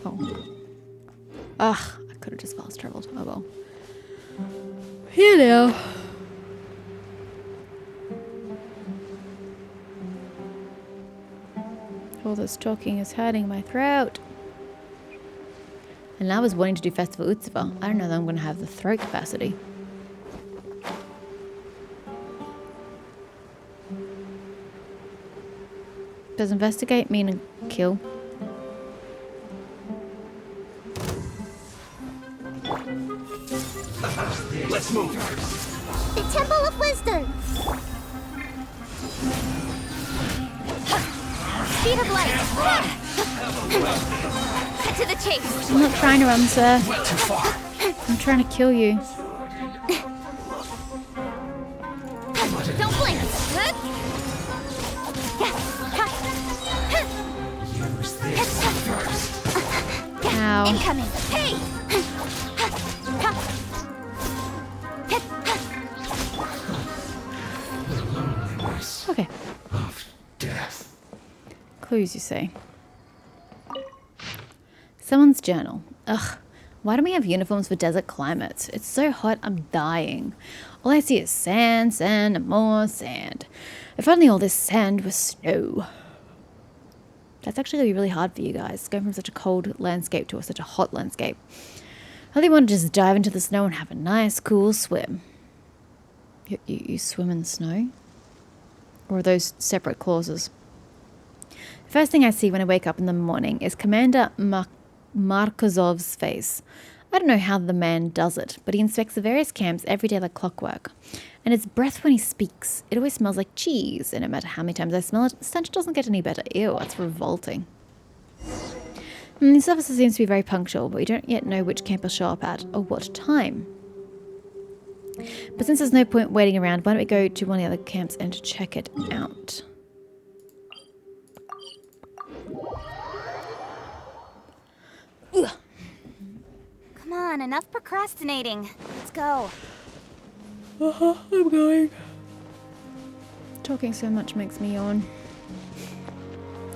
Oh. Ugh, I could have just fast traveled. Oh well. Here now. All this talking is hurting my throat. And I was wanting to do Festival Utsuva. I don't know that I'm going to have the throat capacity. Does investigate mean a kill? Let's move. The Temple of Wisdom. Speed of light. Cut to the chase. I'm not trying to run, sir. Went too far. I'm trying to kill you. Don't blink. Use this first. Ow. Incoming. Hey. Okay. Of death. Clues, you say. Someone's journal. Ugh. Why don't we have uniforms for desert climates? It's so hot, I'm dying. All I see is sand, sand, and more sand. If only all this sand was snow. That's actually going to be really hard for you guys, going from such a cold landscape to such a hot landscape. I really want to just dive into the snow and have a nice, cool swim. You swim in the snow? Or are those separate clauses? The first thing I see when I wake up in the morning is Commander Markozov's face. I don't know how the man does it, but he inspects the various camps every day like clockwork. And his breath when he speaks, it always smells like cheese, and no matter how many times I smell it, the stench doesn't get any better. Ew, it's revolting. This officer seems to be very punctual, but we don't yet know which camp he'll show up at, or what time. But since there's no point waiting around, why don't we go to one of the other camps and check it out? Ugh. Come on, enough procrastinating. Let's go. I'm going. Talking so much makes me yawn.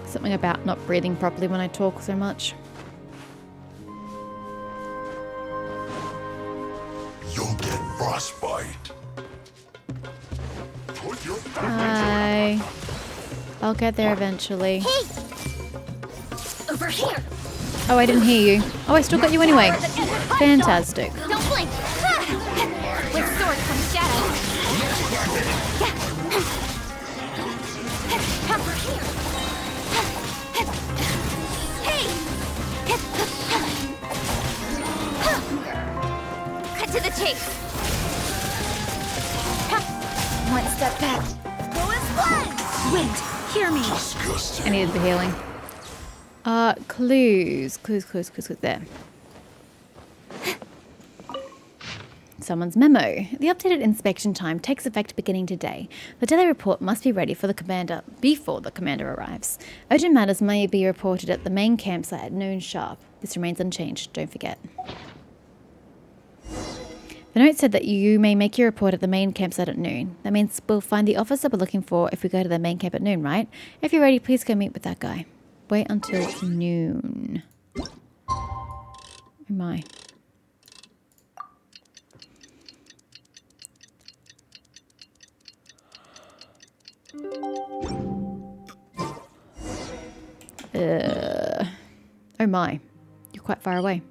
Something about not breathing properly when I talk so much. You'll get frostbite. Put your Hi. I'll get there eventually. Hey! Over here! Oh, I didn't hear you. Oh, I still got you anyway. Fantastic. Don't blink! With sword comes shadow. Over here! Hey! Cut to the chase. One step back. Go and wind! Hear me. I needed the healing. Clues. Clues. There. Someone's memo. The updated inspection time takes effect beginning today. The daily report must be ready for the commander before the commander arrives. Urgent matters may be reported at the main campsite at noon sharp. This remains unchanged, don't forget. The note said that you may make your report at the main campsite at noon. That means we'll find the officer we're looking for if we go to the main camp at noon, right? If you're ready, please go meet with that guy. Wait until noon. Oh my. Oh my. You're quite far away.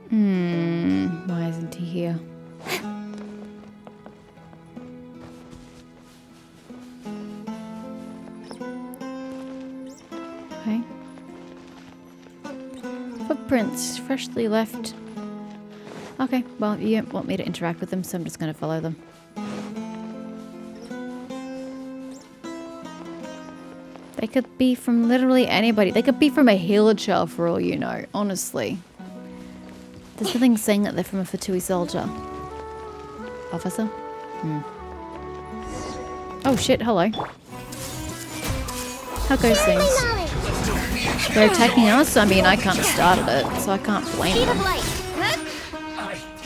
Why isn't he here? Okay. Footprints, freshly left. Okay, well, you don't want me to interact with them, so I'm just going to follow them. They could be from literally anybody. They could be from a healer child for all you know, honestly. There's nothing saying that they're from a Fatui soldier. Officer? Hmm. Oh shit, hello. How goes things? They're attacking us? I mean, I kind of started it, so I can't blame Speed of them. light.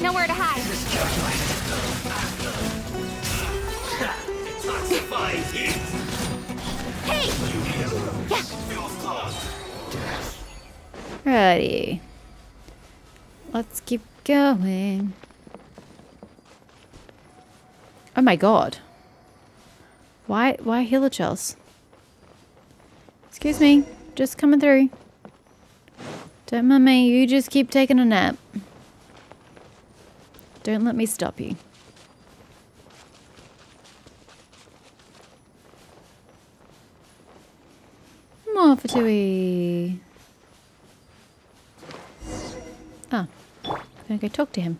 Nowhere to hide. Hey! Righty. Let's keep going. Oh my god. Why healer chels? Excuse me, just coming through. Don't mind me, you just keep taking a nap. Don't let me stop you. More Fatui. Ah, I'm gonna go talk to him.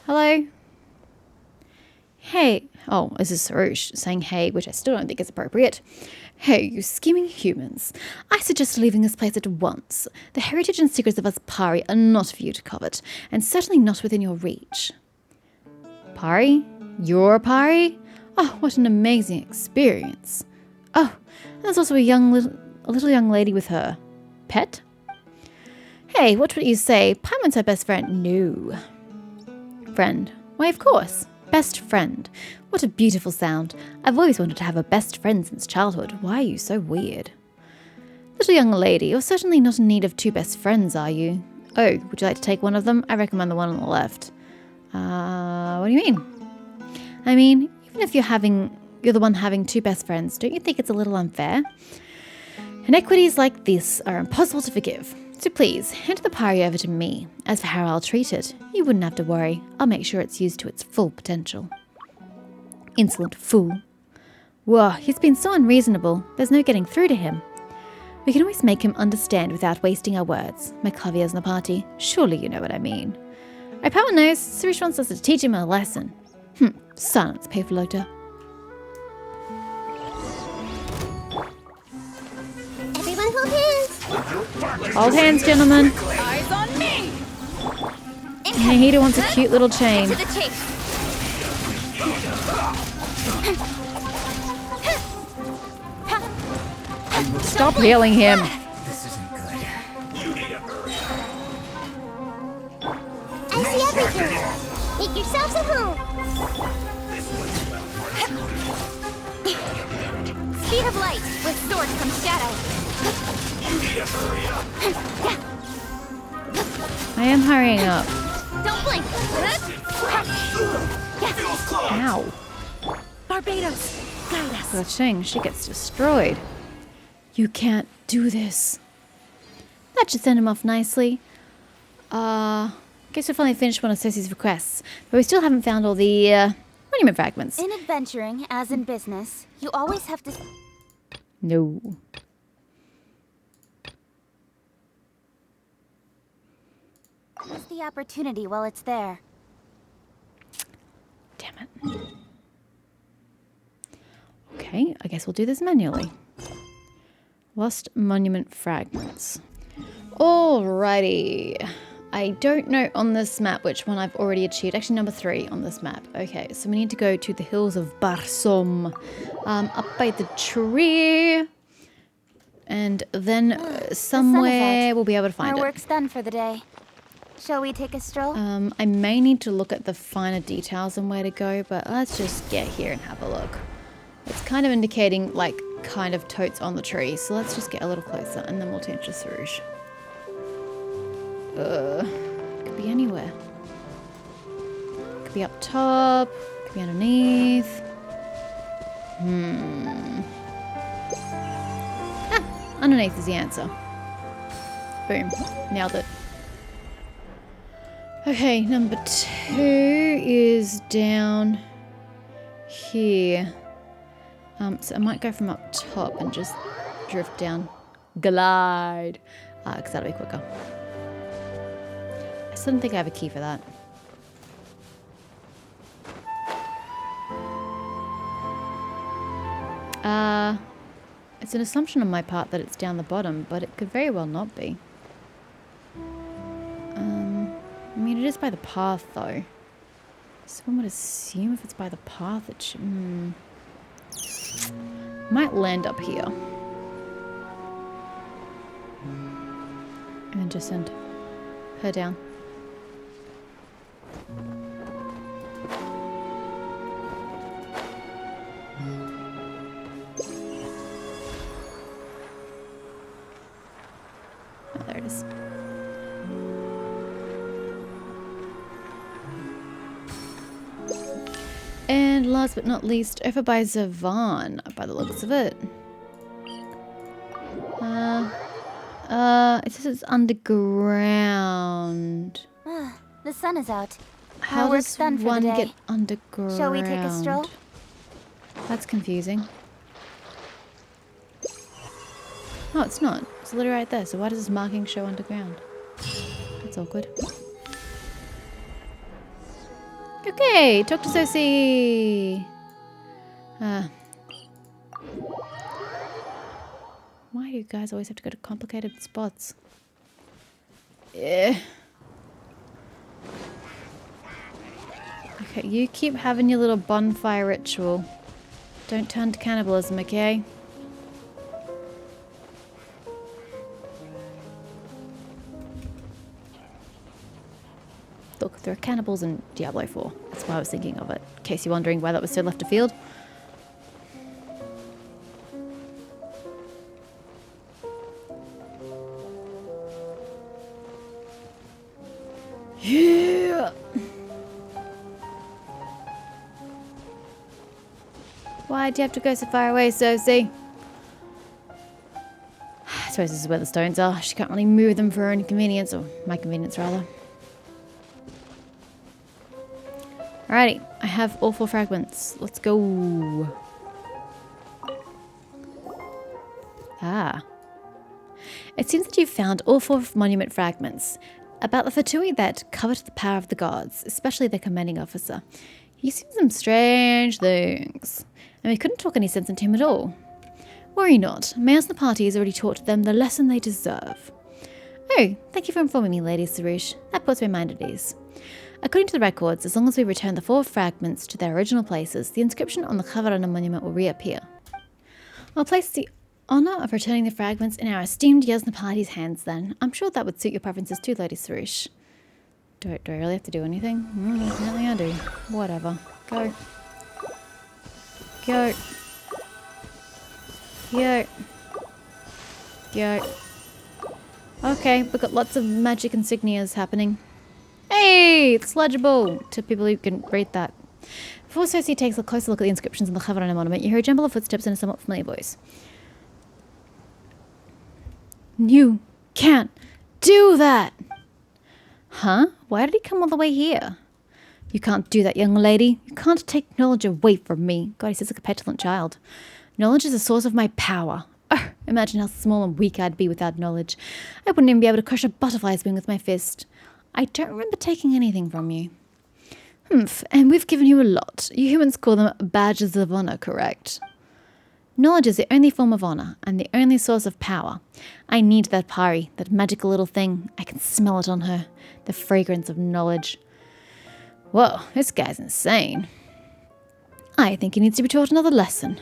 Hello? Hey. Oh, this is Sarush saying hey, which I still don't think is appropriate. Hey, you scheming humans. I suggest leaving this place at once. The heritage and secrets of us Pari are not for you to covet, and certainly not within your reach. Pari? You're a Pari? Oh, what an amazing experience. Oh, there's also a little young lady with her. Pet? Hey, what would you say? Paimon's her best friend. No. Friend? Why, of course. Best friend. What a beautiful sound. I've always wanted to have a best friend since childhood. Why are you so weird? Little young lady, you're certainly not in need of two best friends, are you? Oh, would you like to take one of them? I recommend the one on the left. What do you mean? I mean, even if you're the one having two best friends, don't you think it's a little unfair? Inequities like this are impossible to forgive. So please, hand the Pari over to me. As for how I'll treat it, you wouldn't have to worry. I'll make sure it's used to its full potential. Insolent fool. Whoa, he's been so unreasonable. There's no getting through to him. We can always make him understand without wasting our words. My clavier's in the party. Surely you know what I mean. Our power knows. Suresh wants us to teach him a lesson. Silence, Paperloader. Everyone hold hands. Hold hands, gentlemen. Eyes on me. Nahida wants a cute little chain. To the chase. Stop healing him. This isn't good. I see everything. Make yourselves at home. Speed of light. With sword comes shadow. I am hurrying up. Don't blink. Ow. Barbados, guide us. Poor thing, she gets destroyed. You can't do this. That should send him off nicely. Guess we finally finished one of Ceci's requests, but we still haven't found all the monument fragments. In adventuring, as in business, you always have to... No. Seize the opportunity while it's there. Damn it. Okay, I guess we'll do this manually. Lost monument fragments. Alrighty. I don't know on this map which one I've already achieved. Actually, number 3 on this map. Okay, so we need to go to the hills of Barsom. Up by the tree. And then somewhere we'll be able to find Our it. work's done for the day. Shall we take a stroll? I may need to look at the finer details and where to go, but let's just get here and have a look. It's kind of indicating, like, kind of totes on the tree, so let's just get a little closer and then we'll change to Sarush. Could be anywhere. Could be up top, could be underneath. Ah, underneath is the answer. Boom, nailed it. Okay, number 2 is down here. So I might go from up top and just drift down. Glide. Because that'll be quicker. I still don't think I have a key for that. It's an assumption on my part that it's down the bottom, but it could very well not be. I mean, it is by the path, though. So one would assume if it's by the path, it should... Might land up here. And then just send her down. Oh, there it is. And last but not least, over by Zavan, by the looks of it. It says it's underground. The sun is out. How work's does done for the one day. get underground? Shall we take a stroll? That's confusing. Oh, it's not. It's literally right there. So why does this marking show underground? That's awkward. Okay, talk to Sosie. Why do you guys always have to go to complicated spots? Yeah. Okay, you keep having your little bonfire ritual. Don't turn to cannibalism, okay? Look, there are cannibals in Diablo 4. That's why I was thinking of it. In case you're wondering why that was so left of field. Yeah. Why'd you have to go so far away, Sosie? I suppose this is where the stones are. She can't really move them for her own convenience, or my convenience rather. Alrighty, I have all 4 fragments. Let's go. Ah. It seems that you've found all 4 monument fragments. About the Fatui that covet the power of the gods, especially their commanding officer. He's seen some strange things. And we couldn't talk any sense into him at all. Worry not. Males in the party has already taught them the lesson they deserve. Oh, thank you for informing me, Lady Sarush. That puts my mind at ease. According to the records, as long as we return the 4 fragments to their original places, the inscription on the Kavarana monument will reappear. I'll place the honour of returning the fragments in our esteemed Yasnapati's hands then. I'm sure that would suit your preferences too, Lady Sarush. Do I really have to do anything? Apparently I do. Whatever. Go. Go. Go. Go. Okay, we've got lots of magic insignias happening. Hey, it's legible to people who can read that. Before Sosie takes a closer look at the inscriptions on the Kavarana monument, you hear a jumble of footsteps in a somewhat familiar voice. You can't do that! Huh? Why did he come all the way here? You can't do that, young lady. You can't take knowledge away from me. God, he sounds like a petulant child. Knowledge is the source of my power. Oh, imagine how small and weak I'd be without knowledge. I wouldn't even be able to crush a butterfly's wing with my fist. I don't remember taking anything from you. Humph, and we've given you a lot. You humans call them badges of honor, correct? Knowledge is the only form of honor, and the only source of power. I need that Pari, that magical little thing. I can smell it on her. The fragrance of knowledge. Whoa, this guy's insane. I think he needs to be taught another lesson.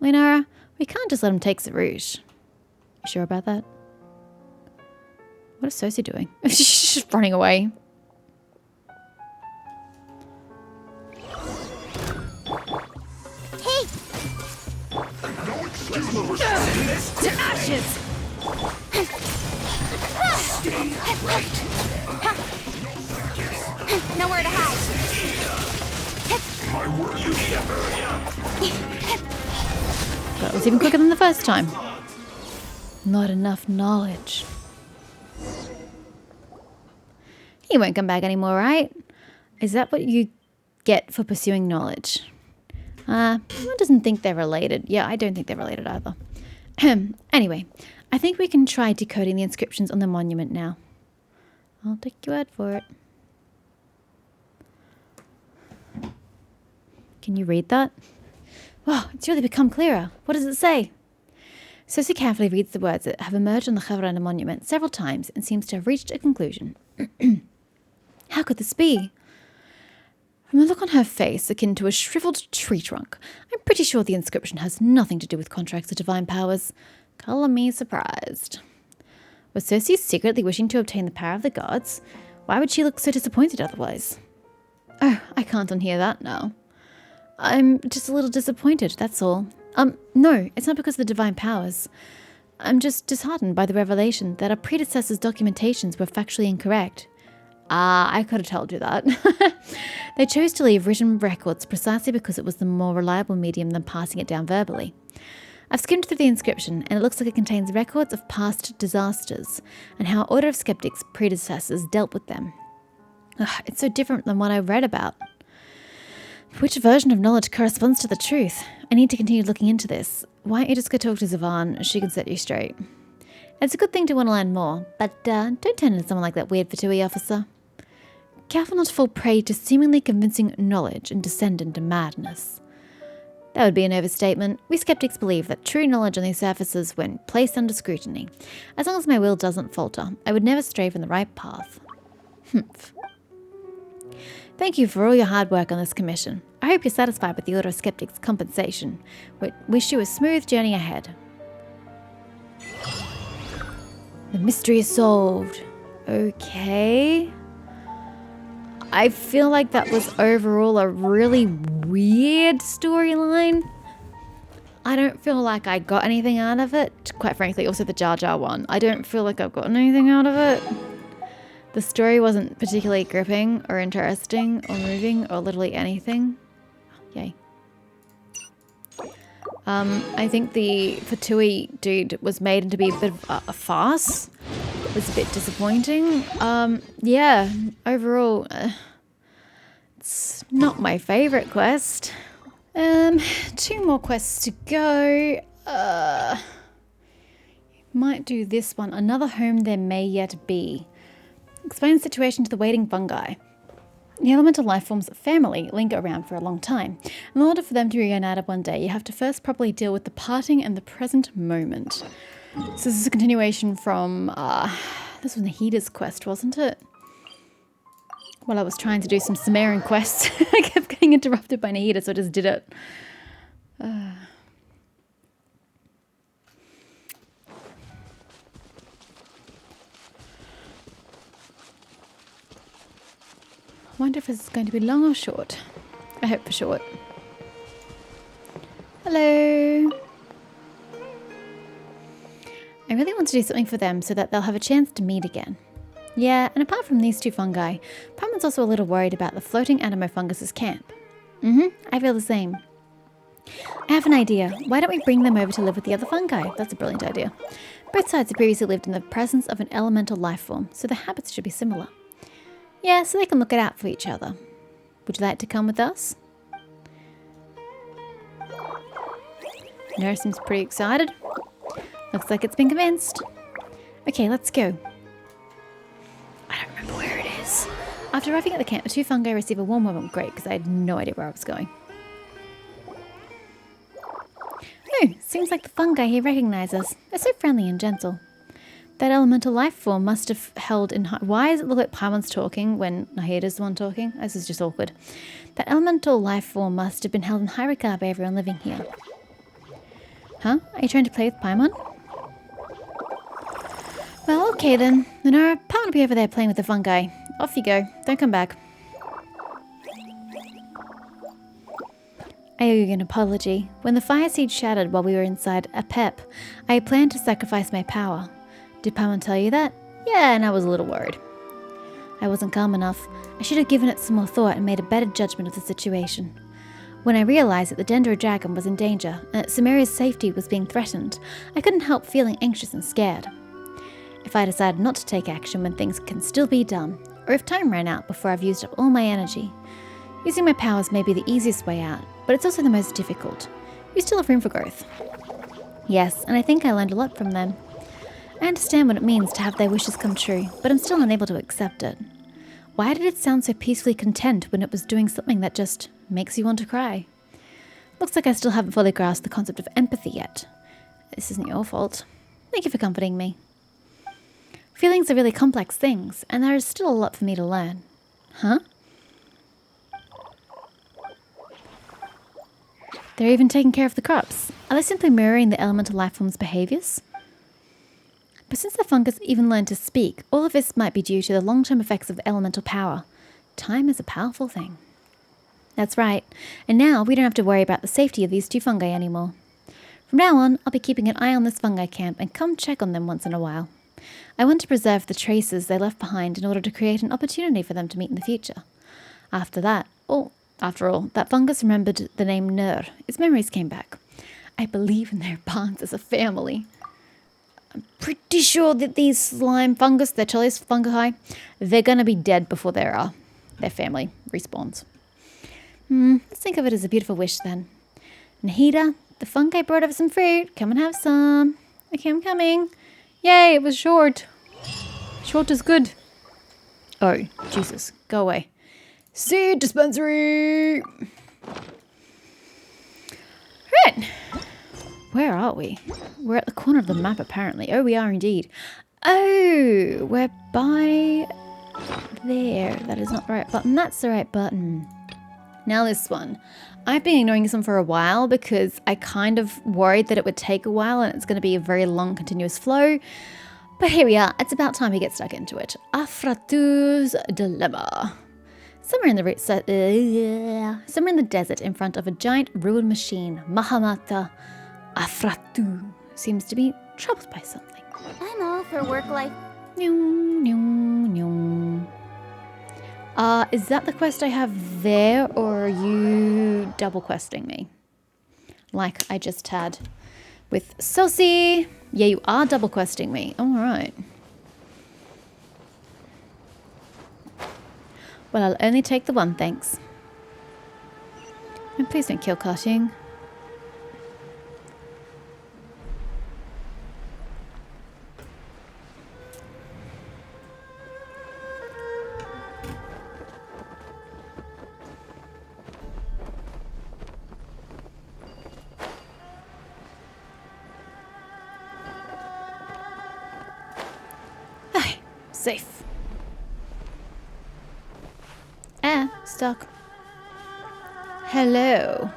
Lunara, we can't just let him take Sarush. You sure about that? What is Sosie doing? She's just running away. Hey! To ashes! Nowhere to hide. My word, you That was even quicker than the first time. Not enough knowledge. He won't come back anymore, right? Is that what you get for pursuing knowledge? One doesn't think they're related. Yeah, I don't think they're related either. Anyway, I think we can try decoding the inscriptions on the monument now. I'll take your word for it. Can you read that? Wow, it's really become clearer. What does it say? Cersei carefully reads the words that have emerged on the Javelina monument several times and seems to have reached a conclusion. How could this be? From the look on her face, akin to a shriveled tree trunk, I'm pretty sure the inscription has nothing to do with contracts or divine powers. Colour me surprised. Was Cersei secretly wishing to obtain the power of the gods? Why would she look so disappointed otherwise? Oh, I can't unhear that now. I'm just a little disappointed, that's all. No, it's not because of the divine powers. I'm just disheartened by the revelation that our predecessors' documentations were factually incorrect. I could have told you that. They chose to leave written records precisely because it was the more reliable medium than passing it down verbally. I've skimmed through the inscription, and it looks like it contains records of past disasters and how Order of Skeptics' predecessors dealt with them. Ugh, it's so different than what I read about. Which version of knowledge corresponds to the truth? I need to continue looking into this. Why don't you just go talk to Zavan? She can set you straight. It's a good thing to want to learn more, but don't turn into someone like that weird Fatui officer. Careful not to fall prey to seemingly convincing knowledge and descend into madness. That would be an overstatement. We skeptics believe that true knowledge on these surfaces when placed under scrutiny. As long as my will doesn't falter, I would never stray from the right path. Humph. Thank you for all your hard work on this commission. I hope you're satisfied with the Order of Skeptics' compensation. We wish you a smooth journey ahead. The mystery is solved. Okay. I feel like that was overall a really weird storyline. I don't feel like I got anything out of it. Quite frankly, also the Jar Jar one. I don't feel like I've gotten anything out of it. The story wasn't particularly gripping or interesting or moving or literally anything. Yay. I think the Fatui dude was made into be a bit of a farce. It was a bit disappointing. Yeah, overall, it's not my favorite quest. 2 more quests to go. Might do this one. Another home there may yet be. Explain the situation to the waiting fungi. The elemental life forms family linger around for a long time. In order for them to be reunited one day, you have to first properly deal with the parting and the present moment. So this is a continuation from, this was Nahida's quest, wasn't it? Well, I was trying to do some Sumerian quests. I kept getting interrupted by Nahida, so I just did it. I wonder if this is going to be long or short. I hope for short. Hello. I really want to do something for them so that they'll have a chance to meet again. Yeah, and apart from these 2 fungi, Paimon's also a little worried about the floating Anamorphungus's camp. I feel the same. I have an idea. Why don't we bring them over to live with the other fungi? That's a brilliant idea. Both sides have previously lived in the presence of an elemental life form, so their habits should be similar. Yeah, so they can look it out for each other. Would you like to come with us? Nora seems pretty excited. Looks like it's been convinced. Okay, let's go. I don't remember where it is. After arriving at the camp, the 2 fungi receive a warm welcome. Great, because I had no idea where I was going. Oh, seems like the fungi here recognize us. They're so friendly and gentle. That elemental life form must have held in high... Why does it look like Paimon's talking when Nahida's the one talking? This is just awkward. That elemental life form must have been held in high regard by everyone living here. Huh? Are you trying to play with Paimon? Well, okay then. Lunara, Paimon will be over there playing with the fungi. Off you go. Don't come back. I owe you an apology. When the fire seed shattered while we were inside a pep, I planned to sacrifice my power. Did Paimon tell you that? Yeah, and I was a little worried. I wasn't calm enough. I should have given it some more thought and made a better judgment of the situation. When I realized that the Dendro dragon was in danger and that Samaria's safety was being threatened, I couldn't help feeling anxious and scared. If I decided not to take action when things can still be done, or if time ran out before I've used up all my energy, using my powers may be the easiest way out, but it's also the most difficult. You still have room for growth. Yes, and I think I learned a lot from them. I understand what it means to have their wishes come true, but I'm still unable to accept it. Why did it sound so peacefully content when it was doing something that just makes you want to cry? Looks like I still haven't fully grasped the concept of empathy yet. This isn't your fault. Thank you for comforting me. Feelings are really complex things, and there is still a lot for me to learn. Huh? They're even taking care of the crops. Are they simply mirroring the elemental life form's behaviors? But since the fungus even learned to speak, all of this might be due to the long-term effects of elemental power. Time is a powerful thing. That's right. And now we don't have to worry about the safety of these two fungi anymore. From now on, I'll be keeping an eye on this fungi camp and come check on them once in a while. I want to preserve the traces they left behind in order to create an opportunity for them to meet in the future. After all, that fungus remembered the name Nur. Its memories came back. I believe in their bonds as a family. I'm pretty sure that these slime fungus, their chiliest fungi, they're going to be dead before their family respawns. Let's think of it as a beautiful wish then. Nahida, the fungi brought over some fruit. Come and have some. Okay, I'm coming. Yay, it was short. Short is good. Oh, Jesus. Go away. Seed dispensary. Right. Where are we? We're at the corner of the map, apparently. Oh, we are indeed. Oh, we're by there. That is not the right button. That's the right button. Now this one. I've been ignoring this one for a while because I kind of worried that it would take a while and it's going to be a very long, continuous flow. But here we are. It's about time we get stuck into it. Afratu's Dilemma. Somewhere in the desert in front of a giant ruined machine, Mahamata Afratu seems to be troubled by something. I'm all for work-life. Is that the quest I have there, or are you double questing me? Like I just had with Celsi. Yeah, you are double questing me. All right. Well, I'll only take the one, thanks. And please don't kill Karting. Safe. Stuck. Hello.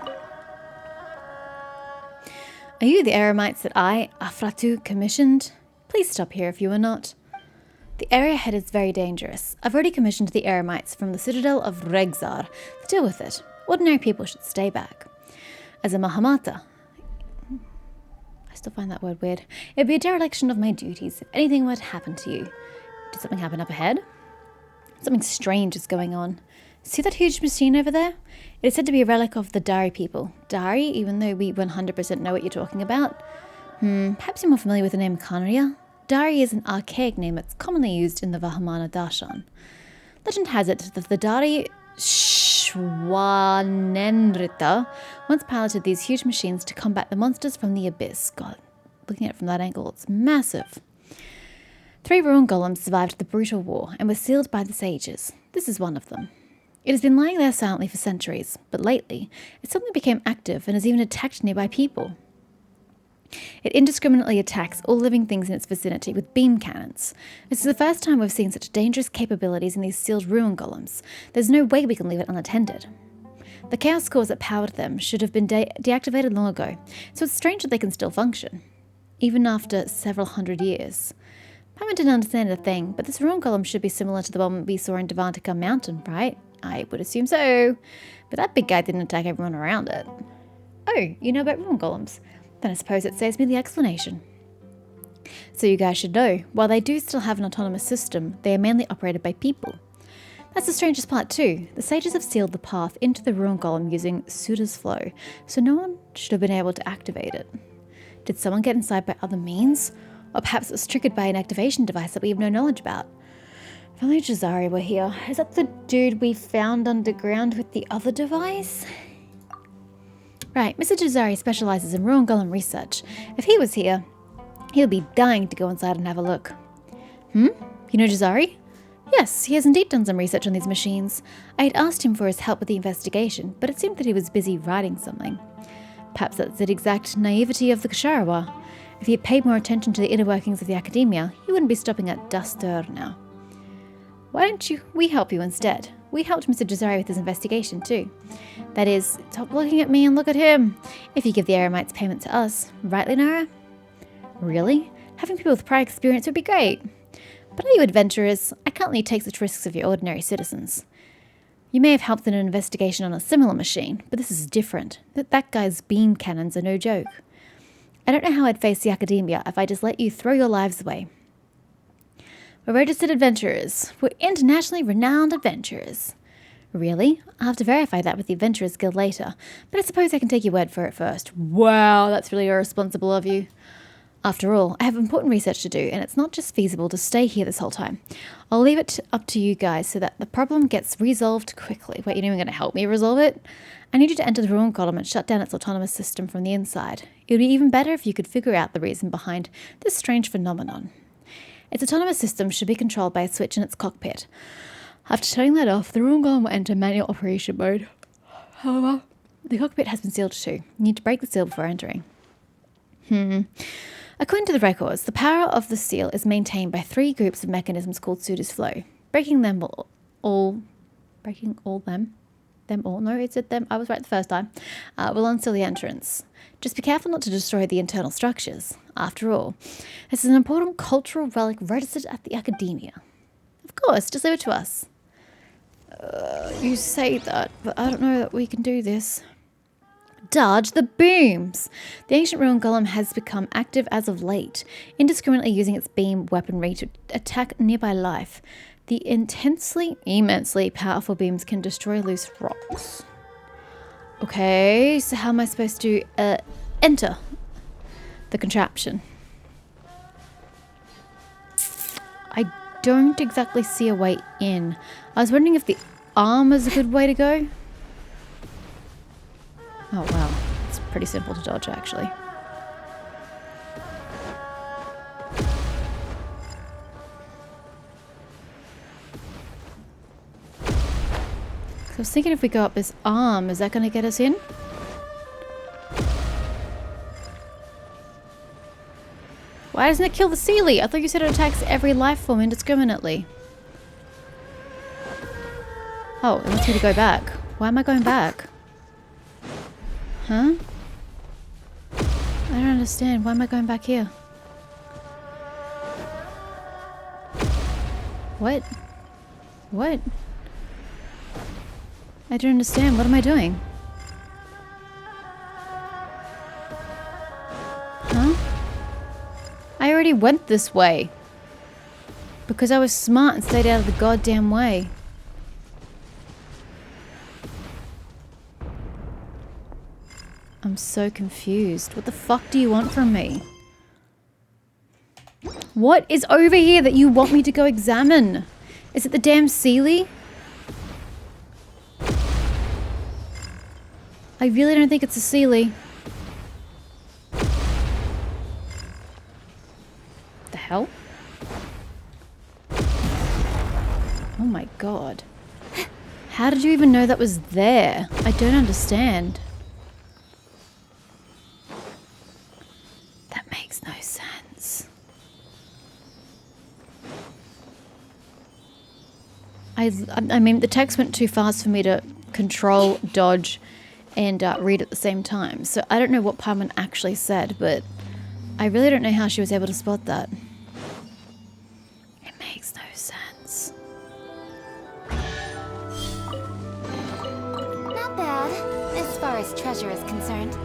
Are you the Eremites that I, Afratu, commissioned? Please stop here if you are not. The area ahead is very dangerous. I've already commissioned the Eremites from the citadel of Regzar to deal with it. Ordinary people should stay back. As a Mahamata, I still find that word weird. It would be a dereliction of my duties if anything were to happen to you. Did something happen up ahead? Something strange is going on. See that huge machine over there? It is said to be a relic of the Dari people. Dari, even though we 100% know what you're talking about. Perhaps you're more familiar with the name Kanaria? Dari is an archaic name that's commonly used in the Vahmana Darshan. Legend has it that the Dari Shwanenrita once piloted these huge machines to combat the monsters from the abyss. God, looking at it from that angle, it's massive. 3 ruined golems survived the brutal war and were sealed by the sages. This is one of them. It has been lying there silently for centuries, but lately it suddenly became active and has even attacked nearby people. It indiscriminately attacks all living things in its vicinity with beam cannons. This is the first time we've seen such dangerous capabilities in these sealed ruin golems. There's no way we can leave it unattended. The chaos cores that powered them should have been deactivated long ago, so it's strange that they can still function, even after several hundred years. Paimon didn't understand a thing, but this ruin golem should be similar to the one we saw in Devantika Mountain, right? I would assume so, but that big guy didn't attack everyone around it. Oh, you know about ruin golems? Then I suppose it saves me the explanation. So you guys should know, while they do still have an autonomous system, they are mainly operated by people. That's the strangest part too. The sages have sealed the path into the ruin golem using Suda's flow, so no one should have been able to activate it. Did someone get inside by other means? Or perhaps it was triggered by an activation device that we have no knowledge about. If only Jazari were here. Is that the dude we found underground with the other device? Right, Mr. Jazari specializes in ruin golem research. If he was here, he would be dying to go inside and have a look. You know Jazari? Yes, he has indeed done some research on these machines. I had asked him for his help with the investigation, but it seemed that he was busy writing something. Perhaps that's the exact naivety of the Kasharawa. If he had paid more attention to the inner workings of the academia, he wouldn't be stopping at Duster now. Why don't we help you instead? We helped Mr. Desire with his investigation too. That is, stop looking at me and look at him. If you give the Eremites payment to us, right, Lunara? Really? Having people with prior experience would be great. But are you adventurers? I can't let you take such risks of your ordinary citizens. You may have helped in an investigation on a similar machine, but this is different. That guy's beam cannons are no joke. I don't know how I'd face the academia if I just let you throw your lives away. We're registered adventurers. We're internationally renowned adventurers. Really? I'll have to verify that with the Adventurers Guild later, but I suppose I can take your word for it first. Wow, that's really irresponsible of you. After all, I have important research to do, and it's not just feasible to stay here this whole time. I'll leave it up to you guys so that the problem gets resolved quickly. Wait, you're not even going to help me resolve it? I need you to enter the ruined Golem and shut down its autonomous system from the inside. It would be even better if you could figure out the reason behind this strange phenomenon. Its autonomous system should be controlled by a switch in its cockpit. After turning that off, the ruined Golem will enter manual operation mode. However, the cockpit has been sealed too. You need to break the seal before entering. According to the records, the power of the seal is maintained by 3 groups of mechanisms called Suda's Flow. Breaking them all. No, it said them. I was right the first time. Will unseal the entrance. Just be careful not to destroy the internal structures. After all, this is an important cultural relic registered at the academia. Of course, just leave it to us. You say that, but I don't know that we can do this. Dodge the booms! The ancient ruined golem has become active as of late, indiscriminately using its beam weaponry to attack nearby life. The immensely powerful beams can destroy loose rocks. Okay, so how am I supposed to enter the contraption? I don't exactly see a way in. I was wondering if the arm is a good way to go. Oh wow, it's pretty simple to dodge actually. I was thinking if we go up this arm, is that going to get us in? Why doesn't it kill the Sealy? I thought you said it attacks every life form indiscriminately. Oh, it wants me to go back. Why am I going back? Huh? I don't understand. Why am I going back here? What? What? I don't understand. What am I doing? Huh? I already went this way. Because I was smart and stayed out of the goddamn way. I'm so confused. What the fuck do you want from me? What is over here that you want me to go examine? Is it the damn Sealy? I really don't think it's a Sealy. The hell? Oh my god. How did you even know that was there? I don't understand. That makes no sense. I mean, the text went too fast for me to control, dodge, and read at the same time. So I don't know what Parman actually said, but I really don't know how she was able to spot that. It makes no sense. Not bad, as far as treasure is concerned.